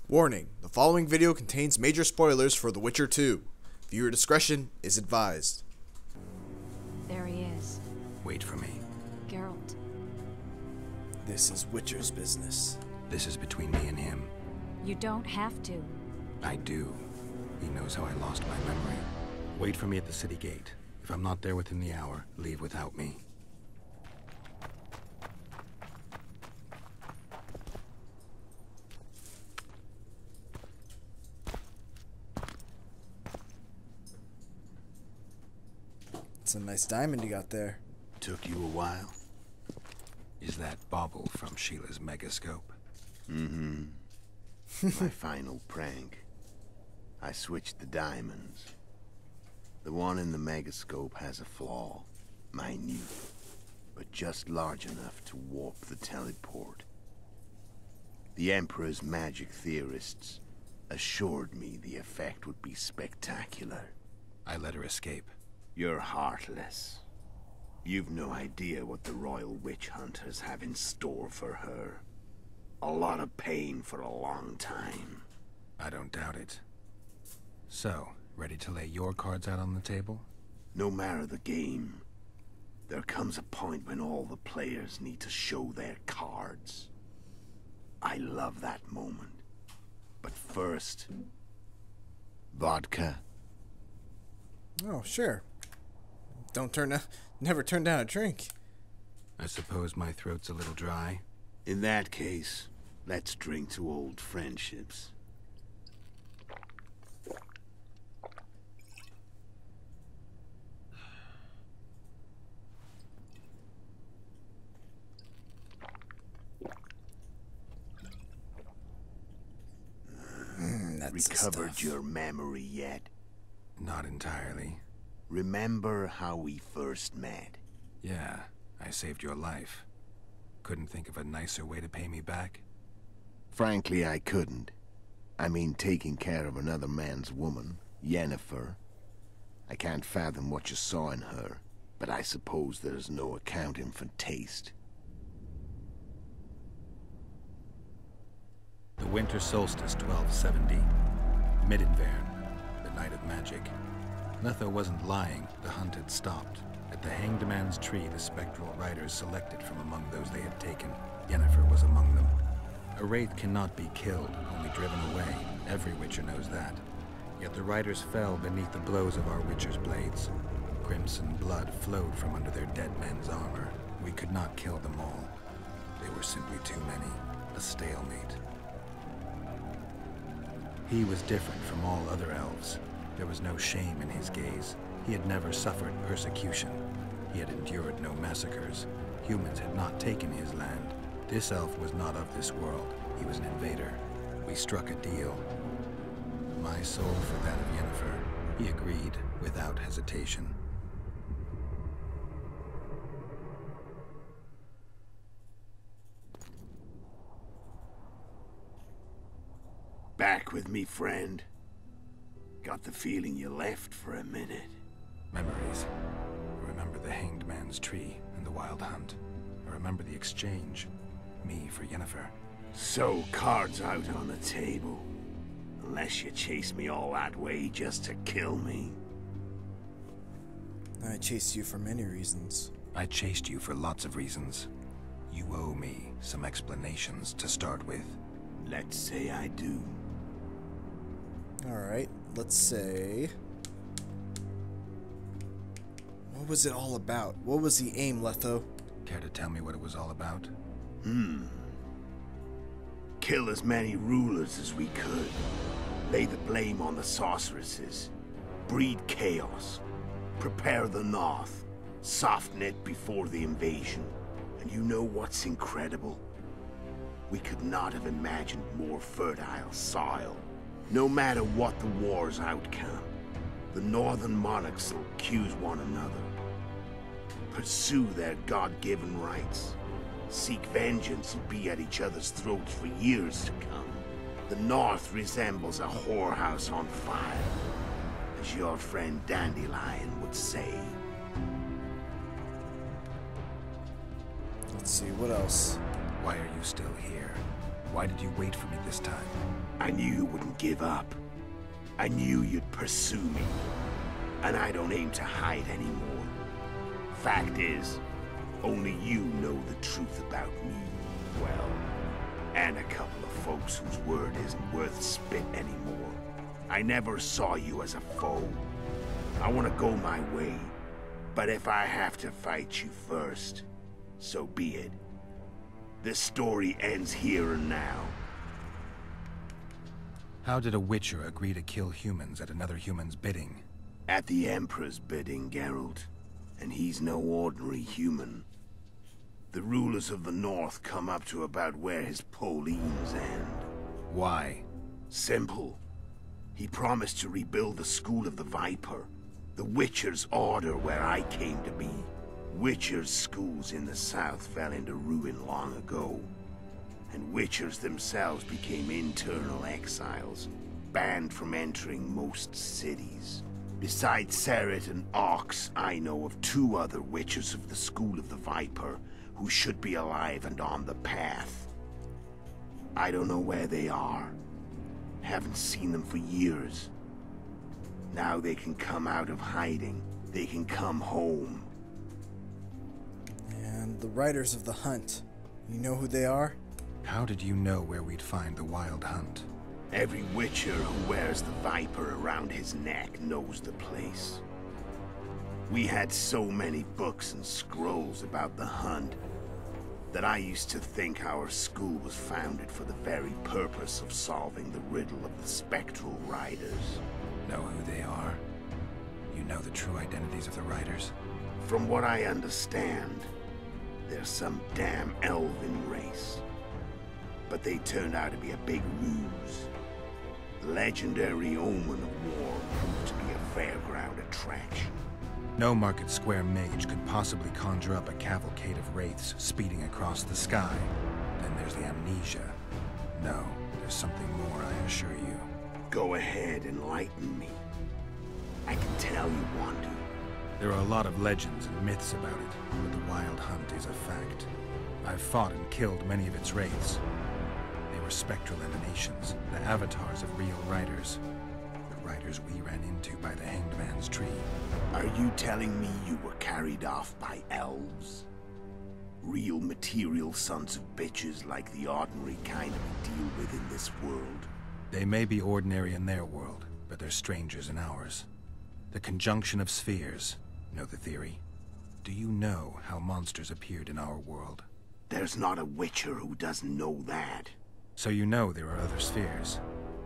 Warning, the following video contains major spoilers for The Witcher 2. Viewer discretion is advised. There he is. Wait for me. Geralt. This is Witcher's business. This is between me and him. You don't have to. I do. He knows how I lost my memory. Wait for me at the city gate. If I'm not there within the hour, leave without me. It's a nice diamond you got there. Took you a while? Is that bauble from Sheila's megascope? Mm-hmm. My final prank. I switched the diamonds. The one in the megascope has a flaw. Minute. But just large enough to warp the teleport. The Emperor's magic theorists assured me the effect would be spectacular. I let her escape. You're heartless. You've no idea what the royal witch hunters have in store for her. A lot of pain for a long time. I don't doubt it. So, ready to lay your cards out on the table? No matter the game, there comes a point when all the players need to show their cards. I love that moment. But first... vodka. Oh, sure. Never turn down a drink. I suppose my throat's a little dry. In that case, let's drink to old friendships. That's Recovered stuff. your memory yet? Not entirely. Remember how we first met? Yeah, I saved your life. Couldn't think of a nicer way to pay me back? Frankly, I couldn't. I mean, taking care of another man's woman, Yennefer. I can't fathom what you saw in her, but I suppose there's no accounting for taste. The winter solstice 1270. Midinvern, the night of magic. Letho wasn't lying, the hunt had stopped. At the Hanged Man's Tree, the spectral riders selected from among those they had taken. Yennefer was among them. A wraith cannot be killed, only driven away. Every Witcher knows that. Yet the riders fell beneath the blows of our Witcher's blades. Crimson blood flowed from under their dead men's armor. We could not kill them all. They were simply too many. A stalemate. He was different from all other elves. There was no shame in his gaze. He had never suffered persecution. He had endured no massacres. Humans had not taken his land. This elf was not of this world. He was an invader. We struck a deal. My soul for that of Yennefer. He agreed without hesitation. Back with me, friend. Got the feeling you left for a minute. Memories. I remember the Hanged Man's Tree and the Wild Hunt. I remember the exchange. Me for Yennefer. So, cards out on the table. Unless you chase me all that way just to kill me. I chased you for many reasons. I chased you for lots of reasons. You owe me some explanations to start with. Let's say I do. Alright, let's say... What was it all about? What was the aim, Letho? Care to tell me what it was all about? Kill as many rulers as we could. Lay the blame on the sorceresses. Breed chaos. Prepare the north. Soften it before the invasion. And you know what's incredible? We could not have imagined more fertile soil. No matter what the war's outcome, the northern monarchs will accuse one another. Pursue their God-given rights. Seek vengeance and be at each other's throats for years to come. The north resembles a whorehouse on fire, as your friend Dandelion would say. Let's see, what else? Why are you still here? Why did you wait for me this time? I knew you wouldn't give up. I knew you'd pursue me. And I don't aim to hide anymore. Fact is, only you know the truth about me well. And a couple of folks whose word isn't worth spit anymore. I never saw you as a foe. I want to go my way. But if I have to fight you first, so be it. This story ends here and now. How did a Witcher agree to kill humans at another human's bidding? At the Emperor's bidding, Geralt. And he's no ordinary human. The rulers of the North come up to about where his Pauline's end. Why? Simple. He promised to rebuild the School of the Viper. The Witcher's order where I came to be. Witcher's schools in the south fell into ruin long ago. And Witchers themselves became internal exiles, banned from entering most cities. Besides Seret and Ox, I know of 2 other Witchers of the School of the Viper who should be alive and on the path. I don't know where they are. Haven't seen them for years. Now they can come out of hiding. They can come home. And the Riders of the Hunt. You know who they are? How did you know where we'd find the Wild Hunt? Every Witcher who wears the Viper around his neck knows the place. We had so many books and scrolls about the Hunt that I used to think our school was founded for the very purpose of solving the riddle of the Spectral Riders. Know who they are? You know the true identities of the Riders? From what I understand, they're some damn elven race. But they turned out to be a big ruse. The legendary Omen of War proved to be a fairground attraction. No Market Square mage could possibly conjure up a cavalcade of wraiths speeding across the sky. Then there's the amnesia. No, there's something more, I assure you. Go ahead, enlighten me. I can tell you want to. There are a lot of legends and myths about it, but the Wild Hunt is a fact. I've fought and killed many of its wraiths. They were spectral emanations, the avatars of real riders. The riders we ran into by the Hanged Man's tree. Are you telling me you were carried off by elves? Real material sons of bitches like the ordinary kind we deal with in this world? They may be ordinary in their world, but they're strangers in ours. The conjunction of spheres. Know the theory? Do you know how monsters appeared in our world? There's not a Witcher who doesn't know that. So you know there are other spheres.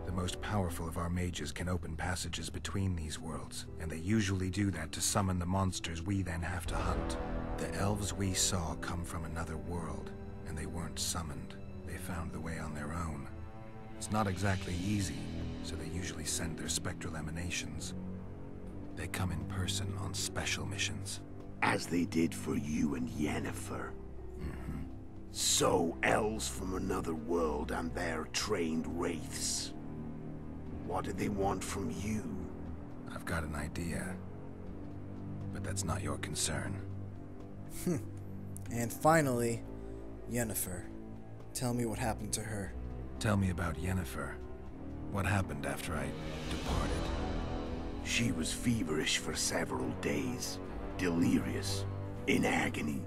The most powerful of our mages can open passages between these worlds, and they usually do that to summon the monsters we then have to hunt. The elves we saw come from another world, and they weren't summoned. They found the way on their own. It's not exactly easy, so they usually send their spectral emanations. They come in person on special missions. As they did for you and Yennefer. Mm-hmm. So, elves from another world and their trained wraiths. What do they want from you? I've got an idea. But that's not your concern. And finally, Yennefer. Tell me what happened to her. Tell me about Yennefer. What happened after I departed? She was feverish for several days. Delirious. In agony.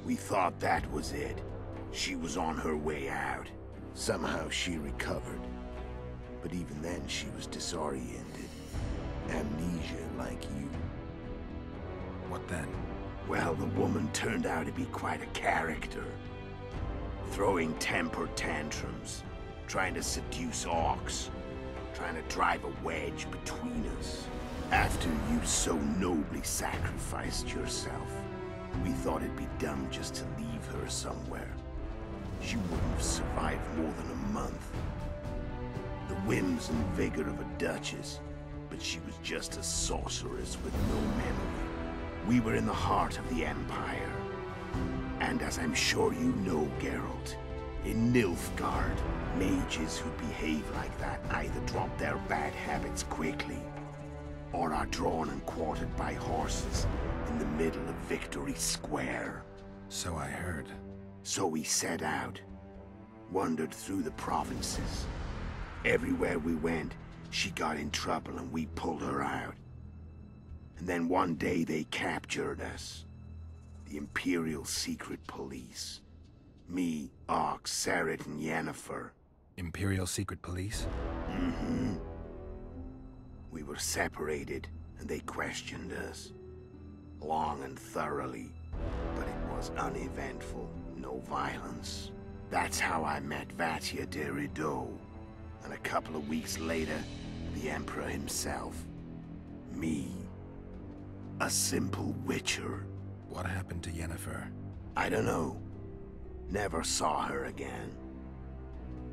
We thought that was it. She was on her way out. Somehow she recovered. But even then she was disoriented. Amnesia like you. What then? Well, the woman turned out to be quite a character. Throwing temper tantrums. Trying to seduce orcs. Trying to drive a wedge between us. After you so nobly sacrificed yourself, we thought it'd be dumb just to leave her somewhere. She wouldn't have survived more than a month. The whims and vigor of a duchess, but she was just a sorceress with no memory. We were in the heart of the Empire. And as I'm sure you know, Geralt, in Nilfgaard, mages who behave like that either drop their bad habits quickly, or are drawn and quartered by horses in the middle of Victory Square. So I heard. So we set out. wandered through the provinces. Everywhere we went, she got in trouble and we pulled her out. And then one day they captured us. The Imperial Secret Police. Me, Ox, Sarah, and Yennefer. Imperial Secret Police? Mm-hmm. We were separated, and they questioned us. Long and thoroughly, but it was uneventful, no violence. That's how I met Wticher de Rideau. And a couple of weeks later, the Emperor himself. Me. A simple Witcher. What happened to Yennefer? I don't know. Never saw her again.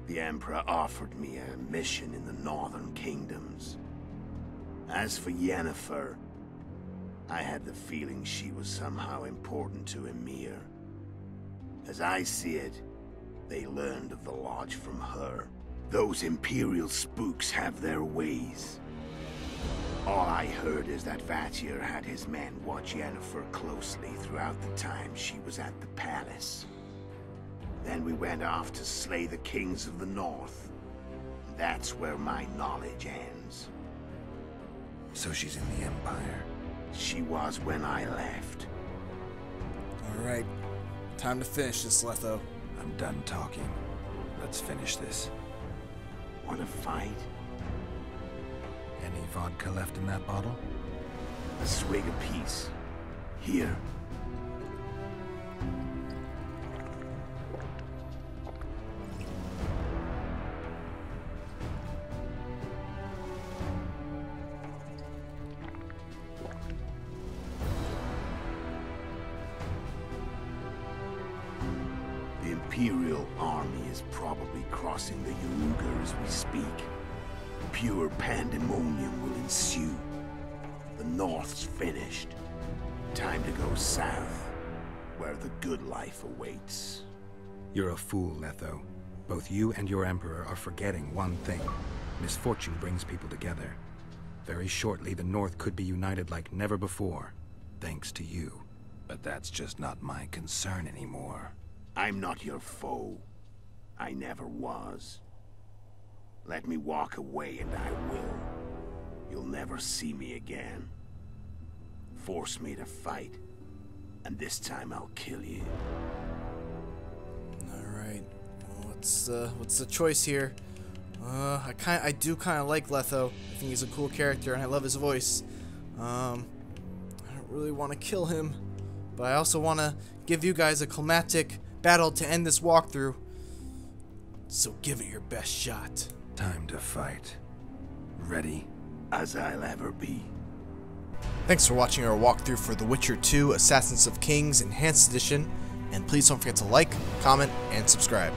The Emperor offered me a mission in the Northern Kingdoms. As for Yennefer, I had the feeling she was somehow important to Emir. As I see it, they learned of the Lodge from her. Those Imperial spooks have their ways. All I heard is that Wticher had his men watch Yennefer closely throughout the time she was at the palace. Then we went off to slay the kings of the North. That's where my knowledge ends. So she's in the Empire. She was when I left. Alright, time to finish this, Letho. I'm done talking. Let's finish this. Want to fight? Any vodka left in that bottle? A swig apiece. Here. The Imperial army is probably crossing the Yaruga as we speak. Pure pandemonium will ensue. The North's finished. Time to go south, where the good life awaits. You're a fool, Letho. Both you and your Emperor are forgetting one thing. Misfortune brings people together. Very shortly, the North could be united like never before, thanks to you. But that's just not my concern anymore. I'm not your foe. I never was. Let me walk away and I will. You'll never see me again. Force me to fight, and this time I'll kill you. Alright, well, what's the choice here? I do kind of like Letho. I think he's a cool character and I love his voice. I don't really want to kill him, but I also want to give you guys a climactic battle to end this walkthrough. So give it your best shot. Time to fight. Ready? As I'll ever be. Thanks for watching our walkthrough for The Witcher 2 Assassins of Kings Enhanced Edition, and please don't forget to like, comment, and subscribe.